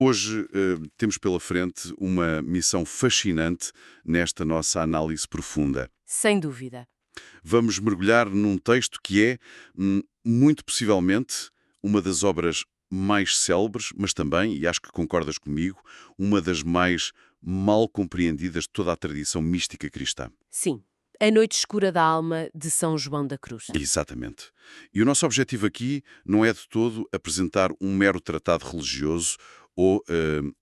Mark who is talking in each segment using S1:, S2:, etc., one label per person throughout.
S1: Hoje temos pela frente uma missão fascinante nesta nossa análise profunda.
S2: Sem dúvida.
S1: Vamos mergulhar num texto que é, muito possivelmente, uma das obras mais célebres, mas também, e acho que concordas comigo, uma das mais mal compreendidas de toda a tradição mística cristã.
S2: Sim. A Noite Escura da Alma, de São João da Cruz.
S1: Exatamente. E o nosso objetivo aqui não é de todo apresentar um mero tratado religioso ou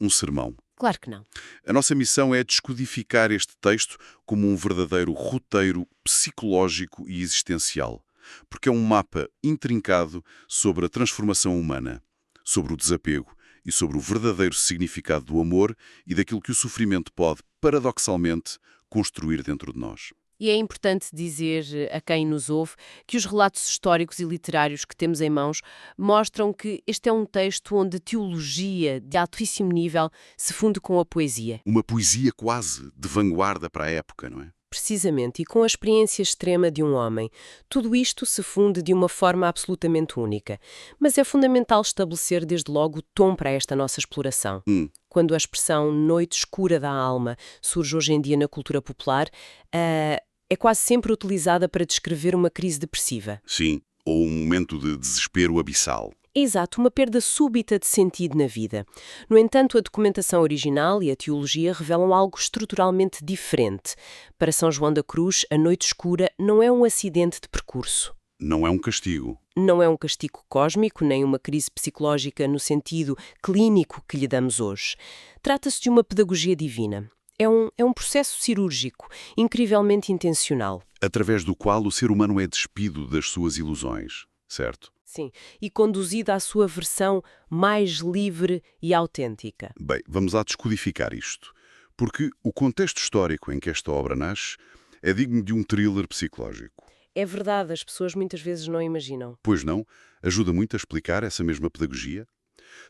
S1: um sermão.
S2: Claro que não.
S1: A nossa missão é descodificar este texto como um verdadeiro roteiro psicológico e existencial, porque é um mapa intrincado sobre a transformação humana, sobre o desapego e sobre o verdadeiro significado do amor e daquilo que o sofrimento pode, paradoxalmente, construir dentro de nós.
S2: E é importante dizer a quem nos ouve que os relatos históricos e literários que temos em mãos mostram que este é um texto onde a teologia de altíssimo nível se funde com a poesia.
S1: Uma poesia quase de vanguarda para a época, não é?
S2: Precisamente, e com a experiência extrema de um homem. Tudo isto se funde de uma forma absolutamente única. Mas é fundamental estabelecer desde logo o tom para esta nossa exploração.
S1: Hum,
S2: Quando a expressão noite escura da alma surge hoje em dia na cultura popular, é quase sempre utilizada para descrever uma crise depressiva.
S1: sim, ou um momento de desespero abissal.
S2: Exato, uma perda súbita de sentido na vida. No entanto, a documentação original e a teologia revelam algo estruturalmente diferente. Para São João da Cruz, a noite escura não é um acidente de percurso.
S1: Não é um castigo.
S2: Não é um castigo cósmico, nem uma crise psicológica no sentido clínico que lhe damos hoje. Trata-se de uma pedagogia divina. É um processo cirúrgico, incrivelmente intencional.
S1: Através do qual o ser humano é despido das suas ilusões, certo?
S2: Sim, e conduzida à sua versão mais livre e autêntica.
S1: Bem, vamos lá descodificar isto. Porque o contexto histórico em que esta obra nasce é digno de um thriller psicológico.
S2: É verdade, as pessoas muitas vezes não imaginam.
S1: Pois não, ajuda muito a explicar essa mesma pedagogia.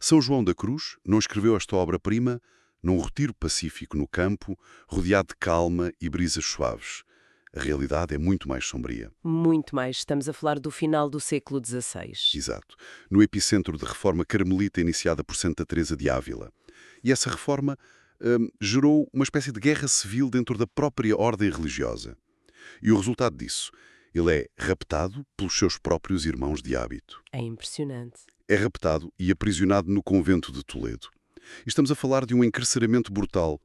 S1: São João da Cruz não escreveu esta obra-prima num retiro pacífico no campo, rodeado de calma e brisas suaves. A realidade é muito mais sombria.
S2: Muito mais, estamos a falar do final do século XVI.
S1: Exato. No epicentro da reforma carmelita iniciada por Santa Teresa de Ávila. E essa reforma gerou uma espécie de guerra civil dentro da própria ordem religiosa. E o resultado disso, ele é raptado pelos seus próprios irmãos de hábito.
S2: É impressionante.
S1: É raptado e aprisionado no convento de Toledo. E estamos a falar de um encarceramento brutal.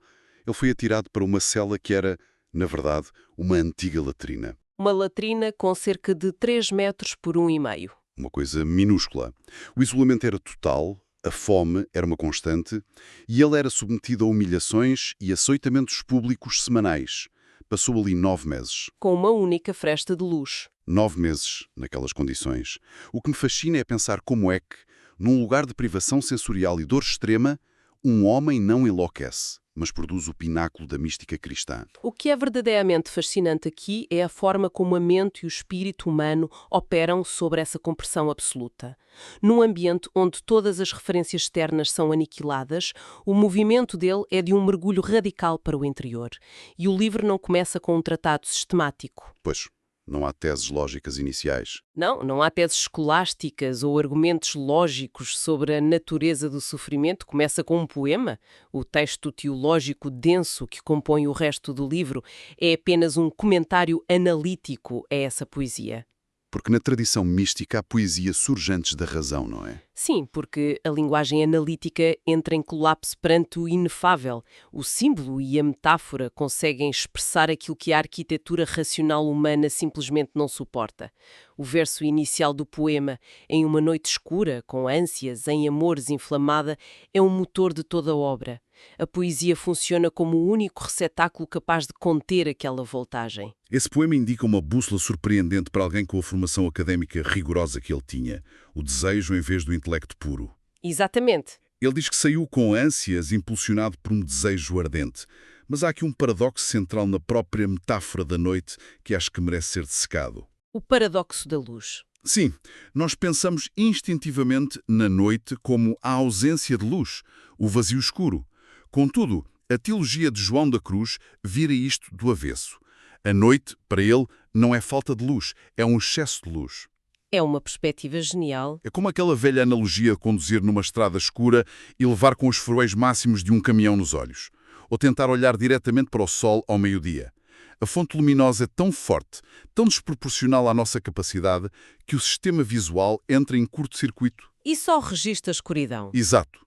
S1: Ele foi atirado para uma cela que era, na verdade, uma antiga latrina.
S2: Uma latrina com cerca de 3 metros por 1,5.
S1: Uma coisa minúscula. O isolamento era total, a fome era uma constante e ele era submetido a humilhações e açoitamentos públicos semanais. Passou ali 9 meses.
S2: Com uma única fresta de luz.
S1: 9 meses naquelas condições. O que me fascina é pensar como é que, num lugar de privação sensorial e dor extrema, um homem não enlouquece, mas produz o pináculo da mística cristã.
S2: O que é verdadeiramente fascinante aqui é a forma como a mente e o espírito humano operam sobre essa compressão absoluta. Num ambiente onde todas as referências externas são aniquiladas, o movimento dele é de um mergulho radical para o interior. E o livro não começa com um tratado sistemático.
S1: Pois, não há teses lógicas iniciais.
S2: Não há teses escolásticas ou argumentos lógicos sobre a natureza do sofrimento. Começa com um poema. O texto teológico denso que compõe o resto do livro é apenas um comentário analítico a essa poesia.
S1: Porque na tradição mística a poesia surge antes da razão, não é?
S2: Sim, porque a linguagem analítica entra em colapso perante o inefável. O símbolo e a metáfora conseguem expressar aquilo que a arquitetura racional humana simplesmente não suporta. O verso inicial do poema, em uma noite escura, com ânsias, em amores inflamada, é um motor de toda a obra. A poesia funciona como o único receptáculo capaz de conter aquela voltagem.
S1: Esse poema indica uma bússola surpreendente para alguém com a formação académica rigorosa que ele tinha. O desejo em vez do intelecto puro.
S2: Exatamente.
S1: Ele diz que saiu com ânsias, impulsionado por um desejo ardente. Mas há aqui um paradoxo central na própria metáfora da noite que acho que merece ser dissecado.
S2: O paradoxo da luz.
S1: Sim, nós pensamos instintivamente na noite como a ausência de luz, o vazio escuro. Contudo, a teologia de João da Cruz vira isto do avesso. A noite, para ele, não é falta de luz, é um excesso de luz.
S2: É uma perspectiva genial.
S1: É como aquela velha analogia de conduzir numa estrada escura e levar com os faróis máximos de um caminhão nos olhos, ou tentar olhar diretamente para o sol ao meio-dia. A fonte luminosa é tão forte, tão desproporcional à nossa capacidade, que o sistema visual entra em curto-circuito.
S2: E só registra a escuridão.
S1: Exato.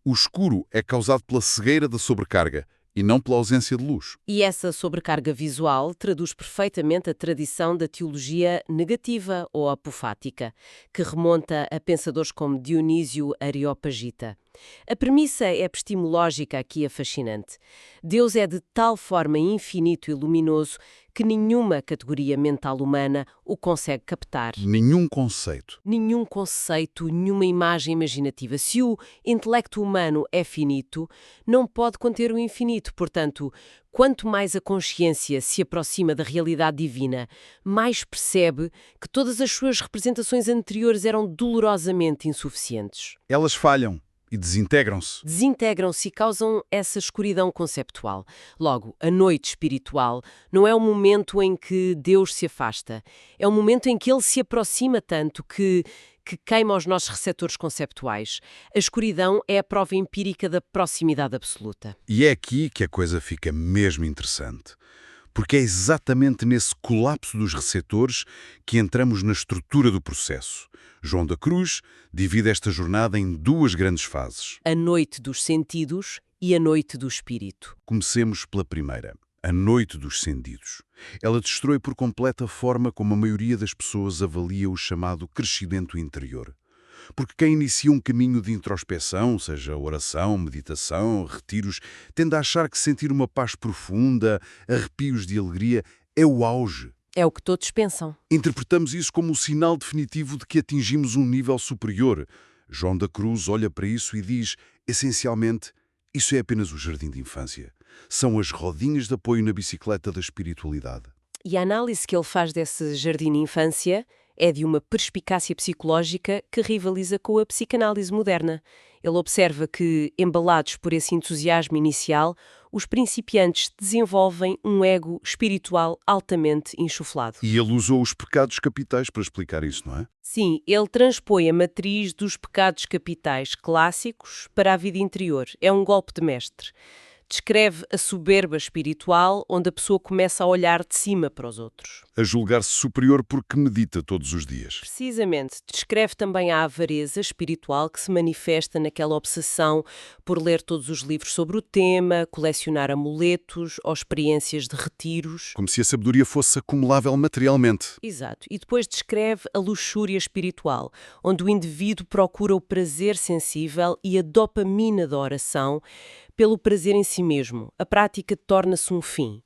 S1: O escuro é causado pela cegueira da sobrecarga e não pela ausência de luz.
S2: E essa sobrecarga visual traduz perfeitamente a tradição da teologia negativa ou apofática, que remonta a pensadores como Dionísio Areopagita. A premissa epistemológica aqui é fascinante. Deus é de tal forma infinito e luminoso que nenhuma categoria mental humana o consegue captar.
S1: Nenhum conceito.
S2: Nenhum conceito, nenhuma imagem imaginativa. Se o intelecto humano é finito, não pode conter o infinito. Portanto, quanto mais a consciência se aproxima da realidade divina, mais percebe que todas as suas representações anteriores eram dolorosamente insuficientes.
S1: Elas falham e desintegram-se.
S2: Desintegram-se e causam essa escuridão conceptual. Logo, a noite espiritual não é um momento em que Deus se afasta. É um momento em que Ele se aproxima tanto que queima os nossos receptores conceptuais. A escuridão é a prova empírica da proximidade absoluta.
S1: E é aqui que a coisa fica mesmo interessante. Porque é exatamente nesse colapso dos receptores que entramos na estrutura do processo. João da Cruz divide esta jornada em duas grandes fases.
S2: A noite dos sentidos e a noite do espírito.
S1: Comecemos pela primeira, a noite dos sentidos. Ela destrói por completa a forma como a maioria das pessoas avalia o chamado crescimento interior. Porque quem inicia um caminho de introspeção, seja oração, meditação, retiros, tende a achar que sentir uma paz profunda, arrepios de alegria, é o auge.
S2: É o que todos pensam.
S1: Interpretamos isso como um sinal definitivo de que atingimos um nível superior. João da Cruz olha para isso e diz, essencialmente, isso é apenas o jardim de infância. São as rodinhas de apoio na bicicleta da espiritualidade.
S2: E a análise que ele faz desse jardim de infância é de uma perspicácia psicológica que rivaliza com a psicanálise moderna. Ele observa que, embalados por esse entusiasmo inicial, os principiantes desenvolvem um ego espiritual altamente enxoflado.
S1: E ele usou os pecados capitais para explicar isso, não é?
S2: Sim, ele transpõe a matriz dos pecados capitais clássicos para a vida interior. É um golpe de mestre. Descreve a soberba espiritual, onde a pessoa começa a olhar de cima para os outros.
S1: A julgar-se superior porque medita todos os dias.
S2: Precisamente. Descreve também a avareza espiritual que se manifesta naquela obsessão por ler todos os livros sobre o tema, colecionar amuletos ou experiências de retiros.
S1: Como se a sabedoria fosse acumulável materialmente.
S2: Exato. E depois descreve a luxúria espiritual, onde o indivíduo procura o prazer sensível e a dopamina da oração pelo prazer em si mesmo. A prática torna-se um fim.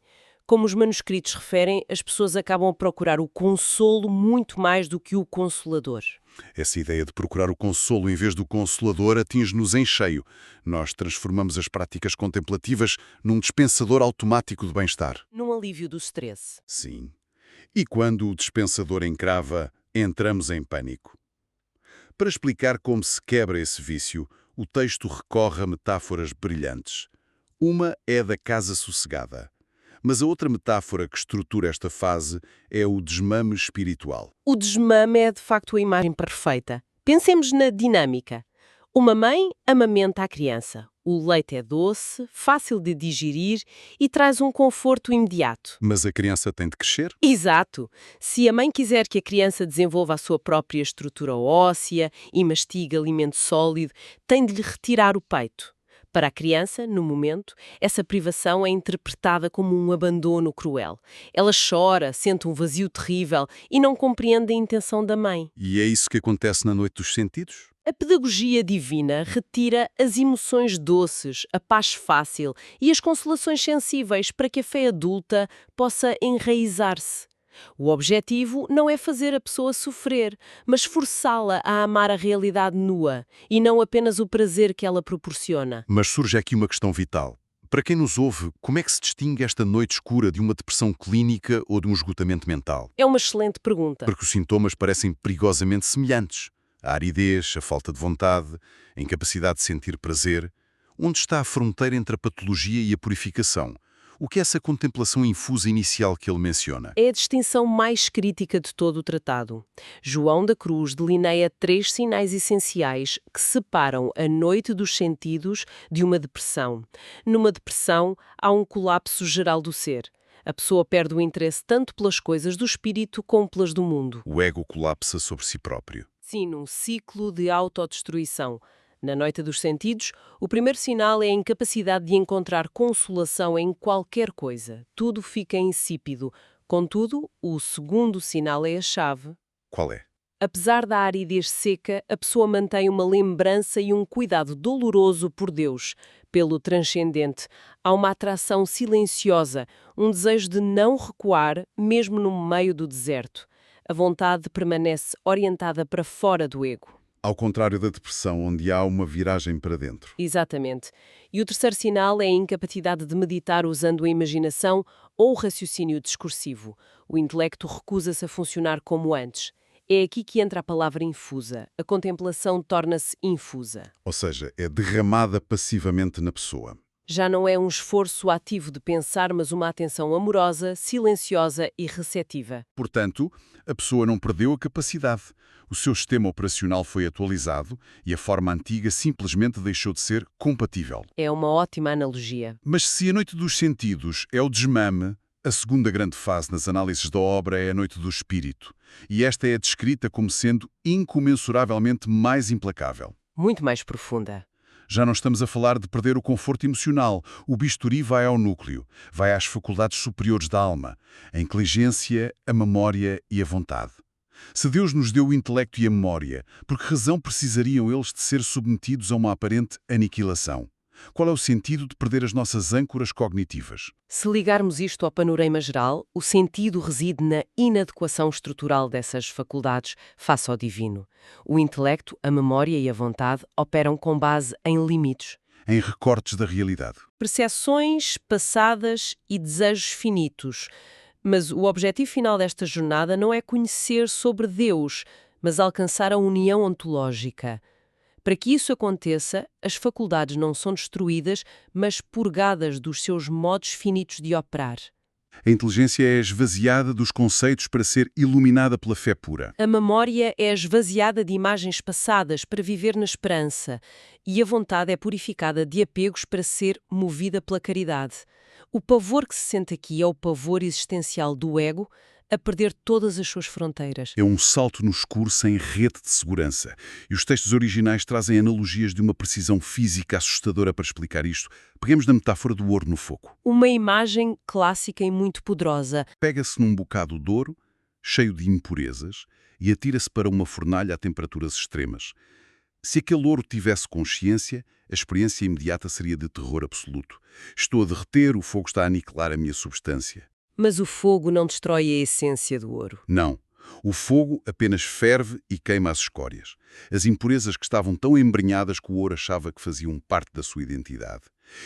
S2: Como os manuscritos referem, as pessoas acabam a procurar o consolo muito mais do que o consolador.
S1: Essa ideia de procurar o consolo em vez do consolador atinge-nos em cheio. Nós transformamos as práticas contemplativas num dispensador automático de bem-estar.
S2: Num alívio do stress.
S1: Sim. E quando o dispensador encrava, entramos em pânico. Para explicar como se quebra esse vício, o texto recorre a metáforas brilhantes. Uma é da casa sossegada. Mas a outra metáfora que estrutura esta fase é o desmame espiritual.
S2: O desmame é, de facto, a imagem perfeita. Pensemos na dinâmica. Uma mãe amamenta a criança. O leite é doce, fácil de digerir e traz um conforto imediato.
S1: Mas a criança tem de crescer?
S2: Exato. Se a mãe quiser que a criança desenvolva a sua própria estrutura óssea e mastigue alimento sólido, tem de lhe retirar o peito. Para a criança, no momento, essa privação é interpretada como um abandono cruel. Ela chora, sente um vazio terrível e não compreende a intenção da mãe.
S1: E é isso que acontece na noite dos sentidos?
S2: A pedagogia divina retira as emoções doces, a paz fácil e as consolações sensíveis para que a fé adulta possa enraizar-se. O objetivo não é fazer a pessoa sofrer, mas forçá-la a amar a realidade nua e não apenas o prazer que ela proporciona.
S1: Mas surge aqui uma questão vital. Para quem nos ouve, como é que se distingue esta noite escura de uma depressão clínica ou de um esgotamento mental?
S2: É uma excelente pergunta.
S1: Porque os sintomas parecem perigosamente semelhantes. A aridez, a falta de vontade, a incapacidade de sentir prazer. Onde está a fronteira entre a patologia e a purificação? O que é essa contemplação infusa inicial que ele menciona?
S2: É a distinção mais crítica de todo o tratado. João da Cruz delineia 3 sinais essenciais que separam a noite dos sentidos de uma depressão. Numa depressão, há um colapso geral do ser. A pessoa perde o interesse tanto pelas coisas do espírito como pelas do mundo.
S1: O ego colapsa sobre si próprio.
S2: Sim, num ciclo de autodestruição. Na noite dos sentidos, o primeiro sinal é a incapacidade de encontrar consolação em qualquer coisa. Tudo fica insípido. Contudo, o segundo sinal é a chave.
S1: Qual é?
S2: Apesar da aridez seca, a pessoa mantém uma lembrança e um cuidado doloroso por Deus, pelo transcendente. Há uma atração silenciosa, um desejo de não recuar, mesmo no meio do deserto. A vontade permanece orientada para fora do ego.
S1: Ao contrário da depressão, onde há uma viragem para dentro.
S2: Exatamente. E o terceiro sinal é a incapacidade de meditar usando a imaginação ou o raciocínio discursivo. O intelecto recusa-se a funcionar como antes. É aqui que entra a palavra infusa. A contemplação torna-se infusa.
S1: Ou seja, é derramada passivamente na pessoa.
S2: Já não é um esforço ativo de pensar, mas uma atenção amorosa, silenciosa e receptiva.
S1: Portanto, a pessoa não perdeu a capacidade. O seu sistema operacional foi atualizado e a forma antiga simplesmente deixou de ser compatível.
S2: É uma ótima analogia.
S1: Mas se a noite dos sentidos é o desmame, a segunda grande fase nas análises da obra é a noite do espírito. E esta é descrita como sendo incomensuravelmente mais implacável.
S2: Muito mais profunda.
S1: Já não estamos a falar de perder o conforto emocional. O bisturi vai ao núcleo, vai às faculdades superiores da alma, a inteligência, a memória e a vontade. Se Deus nos deu o intelecto e a memória, por que razão precisariam eles de ser submetidos a uma aparente aniquilação? Qual é o sentido de perder as nossas âncoras cognitivas?
S2: Se ligarmos isto ao panorama geral, o sentido reside na inadequação estrutural dessas faculdades face ao divino. O intelecto, a memória e a vontade operam com base em limites.
S1: Em recortes da realidade.
S2: Percepções passadas e desejos finitos. Mas o objetivo final desta jornada não é conhecer sobre Deus, mas alcançar a união ontológica. Para que isso aconteça, as faculdades não são destruídas, mas purgadas dos seus modos finitos de operar.
S1: A inteligência é esvaziada dos conceitos para ser iluminada pela fé pura.
S2: A memória é esvaziada de imagens passadas para viver na esperança, e a vontade é purificada de apegos para ser movida pela caridade. O pavor que se sente aqui é o pavor existencial do ego a perder todas as suas fronteiras.
S1: É um salto no escuro sem rede de segurança. E os textos originais trazem analogias de uma precisão física assustadora para explicar isto. Peguemos na metáfora do ouro no fogo.
S2: Uma imagem clássica e muito poderosa.
S1: Pega-se num bocado de ouro, cheio de impurezas, e atira-se para uma fornalha a temperaturas extremas. Se aquele ouro tivesse consciência, a experiência imediata seria de terror absoluto. Estou a derreter, o fogo está a aniquilar a minha substância.
S2: Mas o fogo não destrói a essência do ouro.
S1: Não. O fogo apenas ferve e queima as escórias. As impurezas que estavam tão embrenhadas que o ouro achava que faziam parte da sua identidade.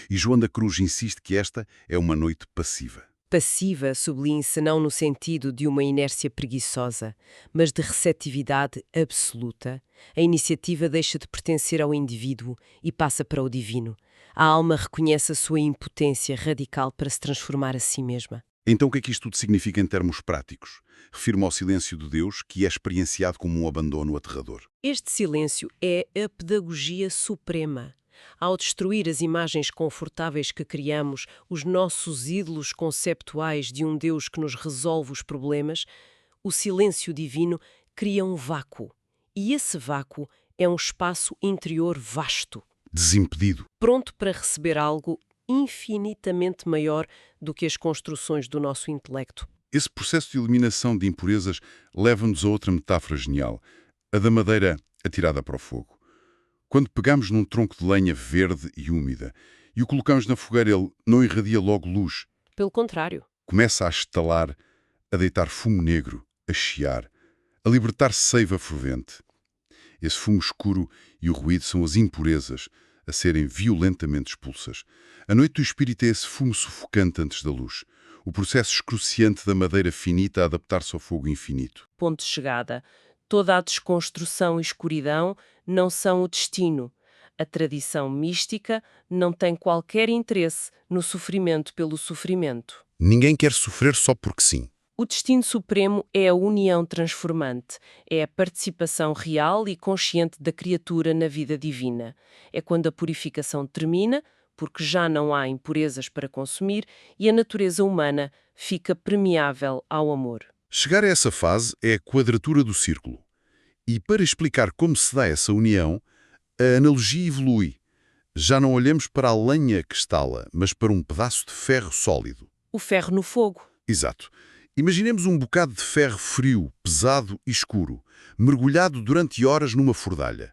S1: E João da Cruz insiste que esta é uma noite passiva.
S2: Passiva sublinha-se não no sentido de uma inércia preguiçosa, mas de receptividade absoluta. A iniciativa deixa de pertencer ao indivíduo e passa para o divino. A alma reconhece a sua impotência radical para se transformar a si mesma.
S1: Então o que é que isto tudo significa em termos práticos? Refiro-me ao silêncio de Deus, que é experienciado como um abandono aterrador.
S2: Este silêncio é a pedagogia suprema. Ao destruir as imagens confortáveis que criamos, os nossos ídolos conceptuais de um Deus que nos resolve os problemas, o silêncio divino cria um vácuo. E esse vácuo é um espaço interior vasto,
S1: Desimpedido.
S2: pronto para receber algo infinitamente maior do que as construções do nosso intelecto.
S1: Esse processo de eliminação de impurezas leva-nos a outra metáfora genial, a da madeira atirada para o fogo. Quando pegamos num tronco de lenha verde e úmida e o colocamos na fogueira, ele não irradia logo luz.
S2: Pelo contrário,
S1: Começa a estalar, a deitar fumo negro, a chiar, a libertar seiva fervente. Esse fumo escuro e o ruído são as impurezas a serem violentamente expulsas. A noite do espírito é esse fumo sufocante antes da luz. O processo excruciante da madeira finita a adaptar-se ao fogo infinito.
S2: ponto de chegada. Toda a desconstrução e escuridão não são o destino. A tradição mística não tem qualquer interesse no sofrimento pelo sofrimento.
S1: Ninguém quer sofrer só porque sim.
S2: O destino supremo é a união transformante, é a participação real e consciente da criatura na vida divina. É quando a purificação termina, porque já não há impurezas para consumir e a natureza humana fica permeável ao amor.
S1: Chegar a essa fase é a quadratura do círculo. E para explicar como se dá essa união, a analogia evolui. Já não olhamos para a lenha que estala, mas para um pedaço de ferro sólido.
S2: O ferro no fogo.
S1: Exato. Imaginemos um bocado de ferro frio, pesado e escuro, mergulhado durante horas numa fornalha.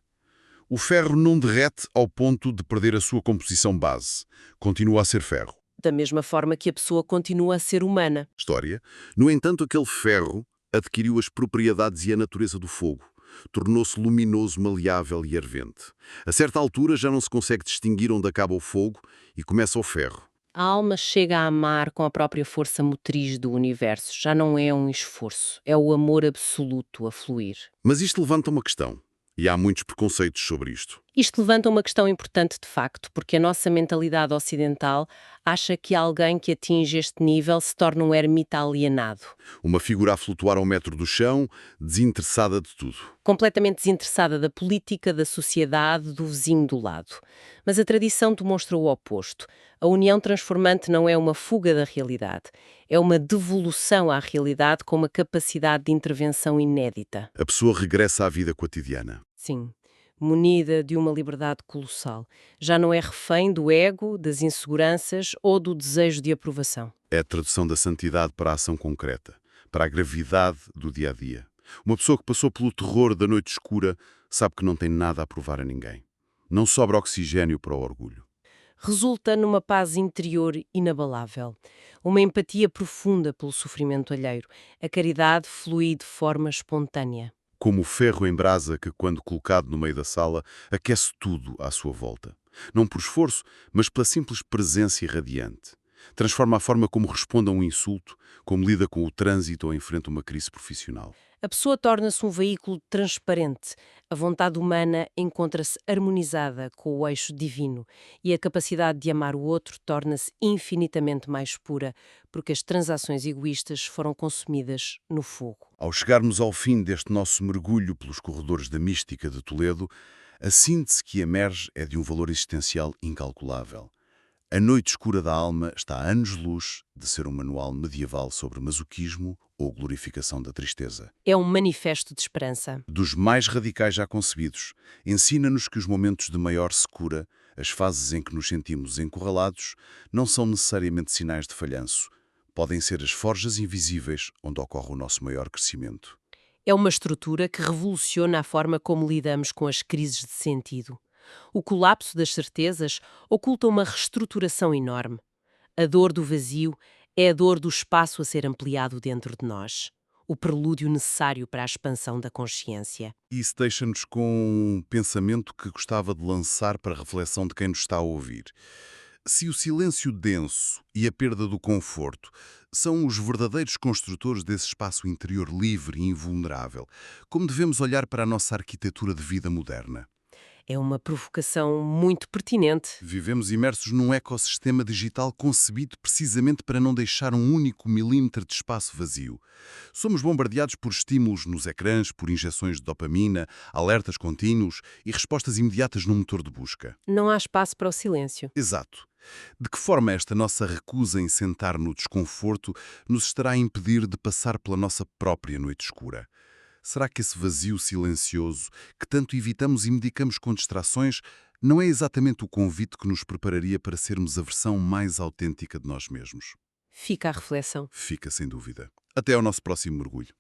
S1: O ferro não derrete ao ponto de perder a sua composição base. Continua a ser ferro.
S2: Da mesma forma que a pessoa continua a ser humana.
S1: História. No entanto, aquele ferro adquiriu as propriedades e a natureza do fogo. Tornou-se luminoso, maleável e ardente. A certa altura já não se consegue distinguir onde acaba o fogo e começa o ferro.
S2: A alma chega a amar com a própria força motriz do universo. Já não é um esforço, é o amor absoluto a fluir.
S1: Mas isto levanta uma questão, e há muitos preconceitos sobre isto.
S2: Isto levanta uma questão importante de facto, porque a nossa mentalidade ocidental acha que alguém que atinge este nível se torna um ermita alienado.
S1: Uma figura a flutuar ao metro do chão, desinteressada de tudo.
S2: Completamente desinteressada da política, da sociedade, do vizinho do lado. Mas a tradição demonstra o oposto. A união transformante não é uma fuga da realidade, é uma devolução à realidade com uma capacidade de intervenção inédita.
S1: A pessoa regressa à vida cotidiana.
S2: Sim, munida de uma liberdade colossal. Já não é refém do ego, das inseguranças ou do desejo de aprovação.
S1: É a tradução da santidade para a ação concreta, para a gravidade do dia-a-dia. Uma pessoa que passou pelo terror da noite escura sabe que não tem nada a provar a ninguém. Não sobra oxigênio para o orgulho.
S2: Resulta numa paz interior inabalável, uma empatia profunda pelo sofrimento alheiro. A caridade flui de forma espontânea.
S1: Como o ferro em brasa que, quando colocado no meio da sala, aquece tudo à sua volta. Não por esforço, mas pela simples presença irradiante. Transforma a forma como responde a um insulto, como lida com o trânsito ou enfrenta uma crise profissional.
S2: A pessoa torna-se um veículo transparente. A vontade humana encontra-se harmonizada com o eixo divino e a capacidade de amar o outro torna-se infinitamente mais pura, porque as transações egoístas foram consumidas no fogo.
S1: Ao chegarmos ao fim deste nosso mergulho pelos corredores da mística de Toledo, a síntese que emerge é de um valor existencial incalculável. A Noite Escura da Alma está a anos-luz de ser um manual medieval sobre masoquismo ou glorificação da tristeza.
S2: É um manifesto de esperança.
S1: Dos mais radicais já concebidos, ensina-nos que os momentos de maior secura, as fases em que nos sentimos encurralados, não são necessariamente sinais de falhanço. Podem ser as forjas invisíveis onde ocorre o nosso maior crescimento.
S2: É uma estrutura que revoluciona a forma como lidamos com as crises de sentido. O colapso das certezas oculta uma reestruturação enorme. A dor do vazio é a dor do espaço a ser ampliado dentro de nós. O prelúdio necessário para a expansão da consciência.
S1: Isso deixa-nos com um pensamento que gostava de lançar para a reflexão de quem nos está a ouvir. Se o silêncio denso e a perda do conforto são os verdadeiros construtores desse espaço interior livre e invulnerável, como devemos olhar para a nossa arquitetura de vida moderna?
S2: É uma provocação muito pertinente.
S1: Vivemos imersos num ecossistema digital concebido precisamente para não deixar um único milímetro de espaço vazio. Somos bombardeados por estímulos nos ecrãs, por injeções de dopamina, alertas contínuos e respostas imediatas no motor de busca.
S2: Não há espaço para o silêncio.
S1: Exato. De que forma esta nossa recusa em sentar no desconforto nos estará a impedir de passar pela nossa própria noite escura? Será que esse vazio silencioso, que tanto evitamos e medicamos com distrações, não é exatamente o convite que nos prepararia para sermos a versão mais autêntica de nós mesmos?
S2: Fica a reflexão.
S1: Fica sem dúvida. Até ao nosso próximo mergulho.